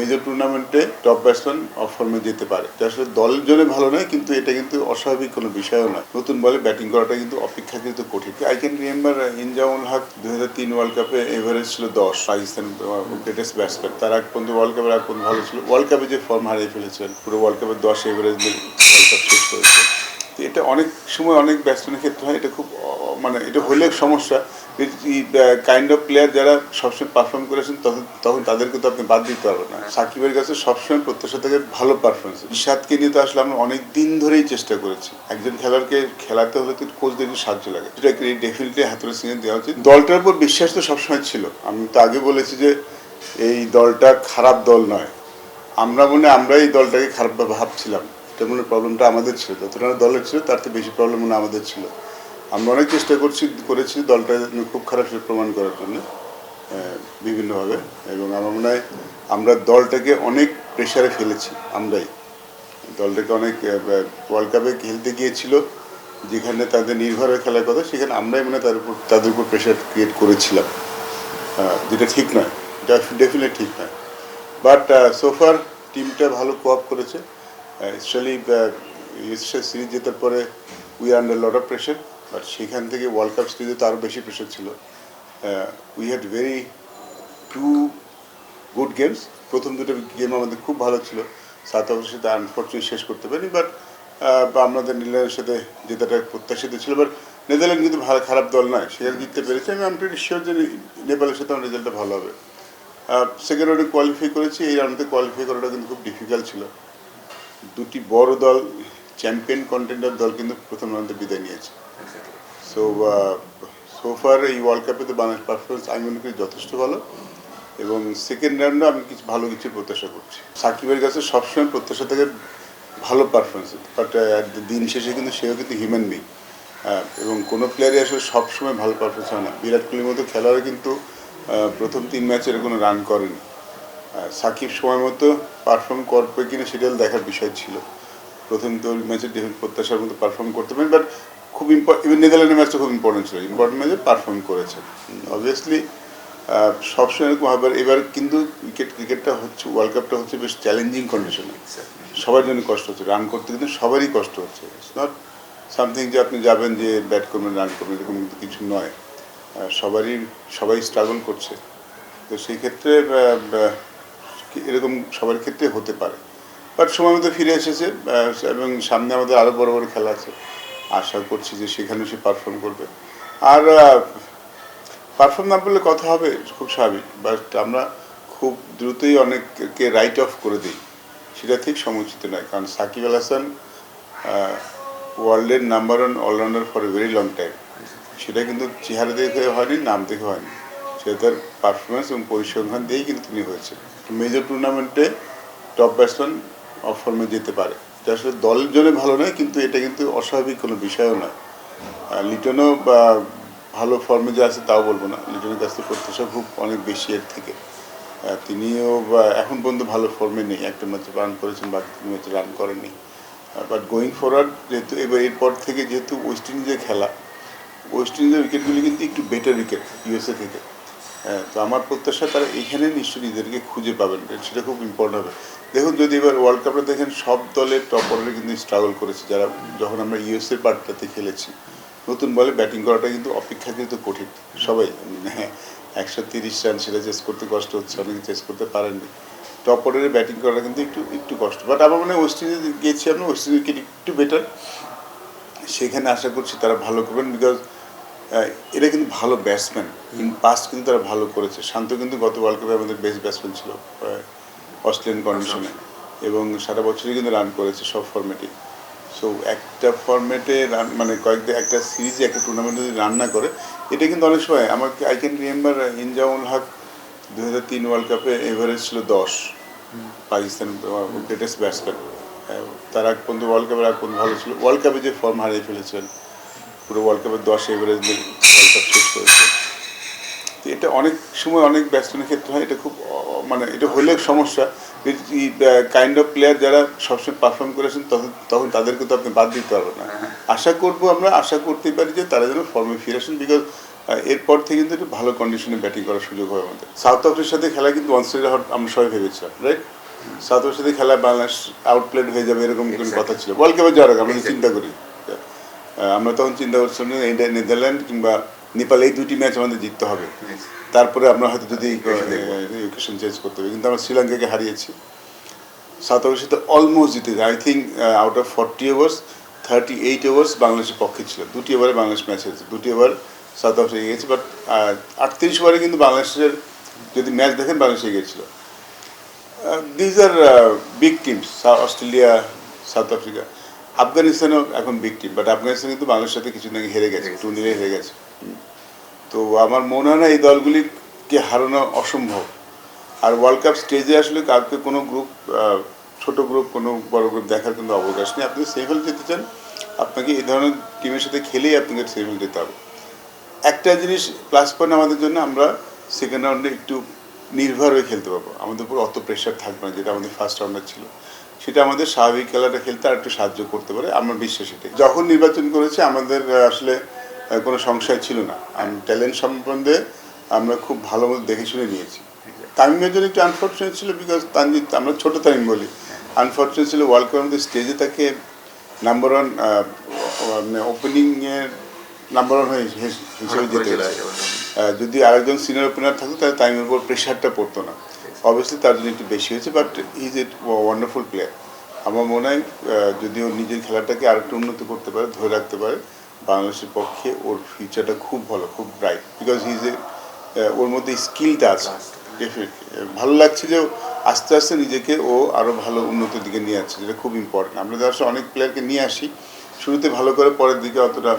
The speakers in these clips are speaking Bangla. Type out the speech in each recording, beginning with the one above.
মেজর টুর্নামেন্টে টপ ব্যাটসম্যান অফ ফর্মে যেতে পারে, এটা আসলে দলের জন্য ভালো নয়, কিন্তু এটা কিন্তু অস্বাভাবিক কোনো বিষয়ও নয়। নতুন বলে ব্যাটিং করাটা কিন্তু অপেক্ষাকৃত কঠিন। I can remember Inzamul Haq 2003 world কাপে এভারেজ ছিল 10, পাকিস্তান গ্রেটেস্ট ব্যাটসম্যান। তার আগ পর্যন্ত ওয়ার্ল্ড কাপের আগ পর্যন্ত ভালো ছিল, ওয়ার্ল্ড কাপে যে ফর্ম হারিয়ে ফেলেছেন, পুরো ওয়ার্ল্ড কাপের 10 এভারেজ ওয়ার্ল্ড কাপ শেষ করেছে। এটা অনেক সময় অনেক ব্যাটসম্যানের ক্ষেত্রে হয়, এটা খুব মানে এটা হলে সমস্যা। কাইন্ড অফ প্লেয়ার যারা সবসময় পারফর্ম করেছেন তখন তাদেরকে তো আপনি বাদ দিতে পারবেন না। সাকিবের কাছে সবসময় প্রত্যাশা থাকে ভালো পারফরমেন্স। ইশাদকে নিয়ে তো আসলে আমরা অনেক দিন ধরেই চেষ্টা করেছি। একজন খেলোয়াড়কে খেলাতে হলে তো কোচদের একটু সাহায্য লাগে, সেটা ডেফিনেটলি হাতুড়ি সিংহে দেওয়া উচিত। দলটার উপর বিশ্বাস তো সবসময় ছিল। আমি তো আগে বলেছি যে এই দলটা খারাপ দল নয়, আমরা এই দলটাকে খারাপভাবে ভাবছিলাম। এটা মনে প্রবলেমটা আমাদের ছিল, যতটা দলের ছিল তার থেকে বেশি প্রবলেম মনে আমাদের ছিল। আমরা অনেক চেষ্টা করেছি দলটা খুব খারাপ সেটা প্রমাণ করার জন্য বিভিন্নভাবে, এবং আমার মনে হয় আমরা দলটাকে অনেক প্রেশারে ফেলেছি। দলটাকে অনেক ওয়ার্ল্ড কাপে খেলতে গিয়েছিল যেখানে তাদের নির্ভরে খেলার কথা, সেখানে আমরাই মনে হয় তাদের উপর প্রেশার ক্রিয়েট করেছিলাম, যেটা ঠিক নয়, ডেফিনেটলি ঠিক নয়। বাট সোফার টিমটা ভালো কোঅপ করেছে। স্পেশালি সিরিজ জেতার পরে we are under lot of pressure, but সেখান থেকে ওয়ার্ল্ড কাপ সিরিজে তো আরও বেশি প্রেশার ছিল। We had very two good games. প্রথম দুটো গেম আমাদের খুব ভালো ছিল, সাউথ আফ্রিকার সাথে আনফর্চুনেটলি শেষ করতে পারিনি, বাট আমাদের নেদারল্যান্ডের সাথে জেতাটা প্রত্যাশিত ছিল। বাট নেদারল্যান্ড কিন্তু খারাপ দল নয়, সেখানে জিততে পেরেছে। আমি প্রিটি শিওর যে নেপালের সাথে আমার রেজাল্টটা ভালো হবে। সেকেন্ড রাউন্ডে কোয়ালিফাই করেছি, এই রাউন্ডে কোয়ালিফাই করাটা কিন্তু খুব ডিফিকাল্ট ছিল। দুটি বড় দল, চ্যাম্পিয়ন কন্টেন্ডার দল কিন্তু প্রথম রাউন্ডে বিদায় নিয়েছে। সোফার এই ওয়ার্ল্ড কাপে তো বাংলাদেশ পারফরমেন্স আমি মনে করি যথেষ্ট ভালো, এবং সেকেন্ড রাউন্ডে আমি ভালো কিছু প্রত্যাশা করছি। সাকিবের কাছে সবসময় প্রত্যাশা থাকে ভালো পারফরমেন্স, বাট দিন শেষে কিন্তু সেও কিন্তু হিউম্যান বিং, এবং কোনো প্লেয়ারই আসলে সবসময় ভালো পারফরমেন্স হয় না। বিরাট কোহলির মতো খেলোয়াড় কিন্তু প্রথম 3 ম্যাচের কোনো রান করেনি। সাকিব সময় মতো পারফর্ম করবে কিনা সেটা দেখার বিষয় ছিল। প্রথম 2 ম্যাচে প্রত্যাশার মতো পারফর্ম করতে পারেন, বাট খুব ইভেন নেদারল্যান্ডের ম্যাচটা খুব ইম্পর্টেন্ট ছিল, ইম্পর্টেন্ট ম্যাচে পারফর্ম করেছে। অবভিয়াসলি সবসময় এরকম হবে। এবার কিন্তু ক্রিকেটটা হচ্ছে, ওয়ার্ল্ড কাপটা হচ্ছে বেশ চ্যালেঞ্জিং কন্ডিশনে, সবার জন্য কষ্ট হচ্ছে, রান করতে কিন্তু সবারই কষ্ট হচ্ছে। ইটস নট সামথিং যে আপনি যাবেন যে ব্যাট করবেন রান করবেন, এরকম কিন্তু কিছু নয়। সবাই স্ট্রাগল করছে। তো সেই ক্ষেত্রে এরকম সবার ক্ষেত্রে হতে পারে, বাট সময় মতো ফিরে এসেছে, এবং সামনে আমাদের আরও বড় বড় খেলা আছে। আশা করছি যে সেখানেও সে পারফর্ম করবে। আর পারফর্ম না করলে কথা হবে, খুব স্বাভাবিক, বাট আমরা খুব দ্রুতই অনেককে রাইট অফ করে দিই, সেটা ঠিক সমুচিত নয়। কারণ সাকিব আল হাসান ওয়ার্ল্ডের number 1 allrounder for a very long time. সেটা কিন্তু চেহারা দেখে হয়নি, নাম দেখে হয়নি, সেটা তার পারফরমেন্স এবং পরিসংখ্যান দিয়েই কিন্তু তিনি হয়েছে। মেজর টুর্নামেন্টে টপ ব্যাটসম্যান অফ ফর্মে যেতে পারে, এটা আসলে দলের জন্য ভালো নয়, কিন্তু এটা কিন্তু অস্বাভাবিক কোনো বিষয়ও নয়। লিটনও ভালো ফর্মে যে আছে তাও বলবো না, লিটনের কাছ থেকে প্রত্যাশা খুব অনেক বেশি এর থেকে। তিনিও এখন পর্যন্ত ভালো ফর্মে নেই, একটা ম্যাচে রান করেছেন, বাকি 3 ম্যাচে রান করেননি। বাট গোয়িং ফরওয়ার্ড, যেহেতু এরপর থেকে যেহেতু ওয়েস্ট ইন্ডিজের খেলা, ওয়েস্ট ইন্ডিজের উইকেটগুলি কিন্তু একটু বেটার উইকেট ইউএসএ থেকে। তো আমার প্রত্যাশা তারা এইখানে নিশ্চয়ই নিজেদেরকে খুঁজে পাবেন, সেটা খুব ইম্পর্টেন্ট হবে। দেখুন, যদি এবার ওয়ার্ল্ড কাপে দেখেন সব দলের টপ অর্ডারে কিন্তু স্ট্রাগল করেছে, যারা যখন আমরা ইউএসএর পার্টটাতে খেলেছি। নতুন বলে ব্যাটিং করাটা কিন্তু অপেক্ষাকৃত কঠিন। সবাই 130 রান সেটা চেস করতে কষ্ট হচ্ছে, অনেকে চেস করতে পারেননি। টপ অর্ডারে ব্যাটিং করাটা কিন্তু একটু কষ্ট, বাট আমার মনে হয় ওয়েস্ট ইন্ডিজ গিয়েছি আমরা, ওয়েস্ট ইন্ডিজ উইকেট একটু বেটার, সেখানে আশা করছি তারা ভালো করবেন। বিকজ এরা কিন্তু ভালো ব্যাটসম্যান, ইন পাস্ট কিন্তু তারা ভালো করেছে। শান্ত কিন্তু গত ওয়ার্ল্ড কাপে আমাদের বেস্ট ব্যাটসম্যান ছিল অস্ট্রেলিয়ান কন্ডিশনে, এবং সারা বছরই কিন্তু রান করেছে সব ফর্মেটে। সো একটা ফর্মেটে রান মানে একটা সিরিজে একটা টুর্নামেন্টে যদি রান না করে, এটা কিন্তু অনেক সময় আমাকে I can remember Inzamul Haq 2003 world কাপে এভারেজ ছিল 10, পাকিস্তান গ্রেটেস্ট ব্যাটসম্যান। তার আগ পর্যন্ত ওয়ার্ল্ড কাপের আগ পর্যন্ত ভালো ছিল, ওয়ার্ল্ড কাপে যে ফর্ম হারিয়ে ফেলেছেন, পুরো ওয়ার্ল্ড কাপের 10 এভারেজ ওয়ার্ল্ড কাপ শেষ করেছে। তো এটা অনেক সময় অনেক ব্যাটসম্যানের ক্ষেত্রে হয়, এটা খুব মানে এটা হলে সমস্যা। কাইন্ড অফ প্লেয়ার যারা সবসময় পারফর্ম করেছেন তখন তাদেরকে তো আপনি বাদ দিতে পারবেন না। আশা করতেই পারি যে তারা যেন ফর্মে ফিরে আসেন, বিকজ এরপর থেকে কিন্তু একটু ভালো কন্ডিশনে ব্যাটিং করার সুযোগ হয় আমাদের। সাউথ আফ্রিকার সাথে খেলা কিন্তু ওয়ান সাইডেড হওয়ার আমরা সবাই ভেবেছিলাম, রাইট? সাউথ আফ্রিকার সাথে খেলা বাংলাদেশ আউটপ্লেড হয়ে যাবে এরকম কোনো কথা ছিল ওয়ার্ল্ড কাপে যাওয়ার আগে আমরা চিন্তা করি। আমরা তখন চিন্তা করছিলাম যে ইন্ডিয়া, নেদারল্যান্ড কিংবা নেপাল এই দুটি ম্যাচ আমাদের জিততে হবে, তারপরে আমরা হয়তো যদি ইকুয়েশন চেঞ্জ করতে হবে। কিন্তু আমরা শ্রীলঙ্কাকে হারিয়েছি, সাউথ আফ্রিকার সাথে অলমোস্ট জিতেছি। I think out of 40 overs 38 overs বাংলাদেশের পক্ষে ছিল। 2টি ওভারে বাংলাদেশ ম্যাচ হয়েছে, 2টি ওভার সাউথ আফ্রিকা গিয়েছে। বাট 38 ওভারে কিন্তু বাংলাদেশের যদি ম্যাচ দেখেন বাংলাদেশে গিয়েছিল। These are big teams, Australia, South Africa. আফগানিস্তানও এখন বিগ টিম, বাট আফগানিস্তান কিন্তু বাংলাদেশের সাথে কিছুদিন আগে হেরে গেছে, 2-0 হেরে গেছে। তো আমার মনে হয় না এই দলগুলিকে হারানো অসম্ভব। আর ওয়ার্ল্ড কাপ স্টেজে আসলে কাউকে কোনো গ্রুপ, ছোট গ্রুপ কোনো বড় গ্রুপ দেখার কিন্তু অবকাশ নেই। আপনি সেমিফাইনাল যেতে চান, আপনাকে এই ধরনের টিমের সাথে খেলেই আপনাকে সেমিফাইনাল যেতে হবে। একটা জিনিস প্লাস পয়েন্ট আমাদের জন্য, আমরা সেকেন্ড রাউন্ডে একটু নির্ভর হয়ে খেলতে পারবো, আমাদের উপর অত প্রেশার থাকবে না যেটা আমাদের ফার্স্ট রাউন্ডে ছিল। সেটা আমাদের স্বাভাবিক খেলাটা খেলতে আর একটু সাহায্য করতে পারে, আমার বিশ্বাস এটাই। যখন নির্বাচন করেছে আমাদের আসলে কোনো সংশয় ছিল না। ট্যালেন্ট সম্বন্ধে আমরা খুব ভালো মতো দেখে শুনে নিয়েছি। তামিমের জন্য একটু আনফর্চুনেট ছিল, বিকজ তানজিদ, আমরা ছোটো তামিম বলি, আনফর্চুনেট ছিল ওয়ার্ল্ড কাপের মধ্যে স্টেজে তাকে নাম্বার ওয়ান ওপেনিংয়ের নাম্বার ওয়ান হিসেবে যেতে হয়েছে। যদি আরেকজন সিনিয়র ওপেনার থাকতো তাহলে তামিমের উপর প্রেশারটা পড়তো না। অবভিয়াসলি তার জন্য একটু বেশি হয়েছে, but is a wonderful player. আমার মনে হয় যদি ও নিজের খেলাটাকে আরেকটু উন্নত করতে পারে, ধরে রাখতে পারে, বাংলাদেশের পক্ষে ওর ফিউচারটা খুব ভালো, খুব ব্রাইট। বিকজ হিজ এ, ওর মধ্যে স্কিলটা আছে ডেফিনেটলি। ভালো লাগছে যে আস্তে আস্তে নিজেকে ও আরও ভালো উন্নতির দিকে নিয়ে আসছে, যেটা খুব ইম্পর্টেন্ট। আমরা আসলে অনেক প্লেয়ারকে নিয়ে আসি, শুরুতে ভালো করে পরের দিকে অতটা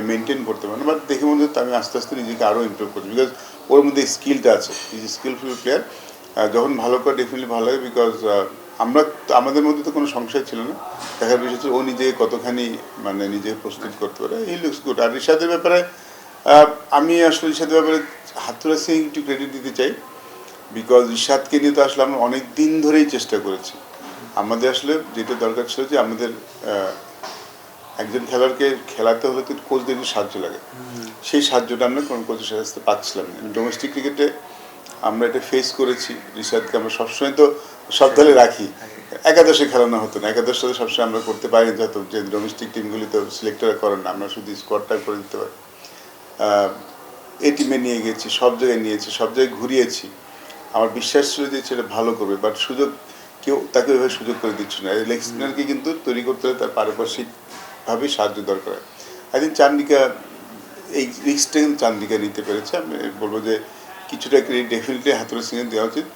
মেনটেন করতে পারে না, বাট দেখে মনে হচ্ছে আমি আস্তে আস্তে নিজেকে আরও ইমপ্রুভ করছি, বিকজ ওর মধ্যে স্কিলটা আছে। Is skilful player. যখন ভালো করে ডেফিনেটলি ভালো লাগে, বিকজ আমাদের মধ্যে তো কোনো সংশয় ছিল না। দেখার বিষয় ছিল ও নিজেকে কতখানি মানে নিজেকে প্রস্তুত করতে পারে। He looks good. আর রিশাদের ব্যাপারে আমি আসলে রিশাদের ব্যাপারে হাতুরা সিং একটু ক্রেডিট দিতে চাই, বিকজ রিশাদকে নিয়ে তো আসলে আমরা অনেক দিন ধরেই চেষ্টা করেছি। আমাদের আসলে যেটা দরকার ছিল যে আমাদের একজন খেলোয়াড়কে খেলাতে হলে তো কোচদের একটু সাহায্য লাগে, সেই সাহায্যটা আমরা কোনো কোচের সাথে পাচ্ছিলাম না। ডোমেস্টিক ক্রিকেটে আমরা এটা ফেস করেছি। রিশাদকে আমরা সবসময় তো সব দলে রাখি, একাদশে খেলানো হতো না, একাদশ সাথে সবসময় আমরা করতে পারি যত যে ডোমেস্টিক টিমগুলি তো সিলেক্টরা করেন না, আমরা শুধু স্কোয়াডটা করে দিতে পারি। এই টিমে নিয়ে গেছি, সব জায়গায় নিয়েছি, সব জায়গায় ঘুরিয়েছি। আমার বিশ্বাস ছিল যে সেটা ভালো করবে, বাট সুযোগ কেউ তাকে ওইভাবে সুযোগ করে দিচ্ছে না। লেগ স্পিনারকে কিন্তু তৈরি করতে হলে তার পারিপার্শ্বিকভাবেই সাহায্য দরকার হয়। আই থিঙ্ক চান্দিকা এই রিস্কটা কিন্তু চান্দিকা নিতে পেরেছে। আমি বলবো যে কিছুটা ক্রেডিট ডেফিনেটলি হাতুরুর সিংহে দেওয়া উচিত।